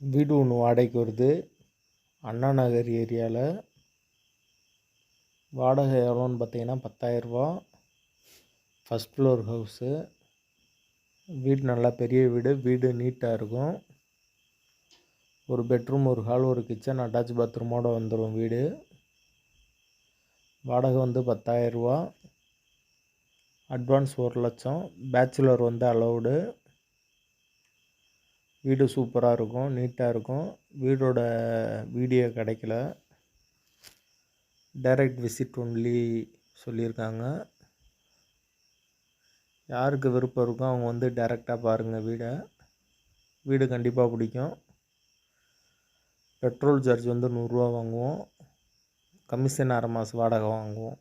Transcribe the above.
வீடு ஒன்று வாடகைக்கு வருது. அண்ணா நகர் ஏரியாவில். வாடகை எவ்வளோன்னு பார்த்தீங்கன்னா 10,000 ரூபா. First floor house. வீடு நல்லா பெரிய வீடு. வீடு நீட்டாக இருக்கும். ஒரு பெட்ரூம், ஒரு ஹால், ஒரு கிச்சன், அட்டாச் பாத்ரூமோடு வந்துடும் வீடு. வாடகை 10,000 ரூபா. அட்வான்ஸ் 1,00,000. Bachelor allowed. வீடு சூப்பராக இருக்கும், நீட்டாக இருக்கும். வீடோட வீடியோ கிடைக்கல, டைரக்ட் விசிட் ஒன்லி சொல்லியிருக்காங்க. யாருக்கு விருப்பம் இருக்கோ அவங்க டைரெக்டாக பாருங்கள் வீடை. வீடு கண்டிப்பாக பிடிக்கும். பெட்ரோல் சார்ஜ் 100 ரூபா வாங்குவோம். கமிஷன் 1/2 மாதம் வாடகை வாங்குவோம்.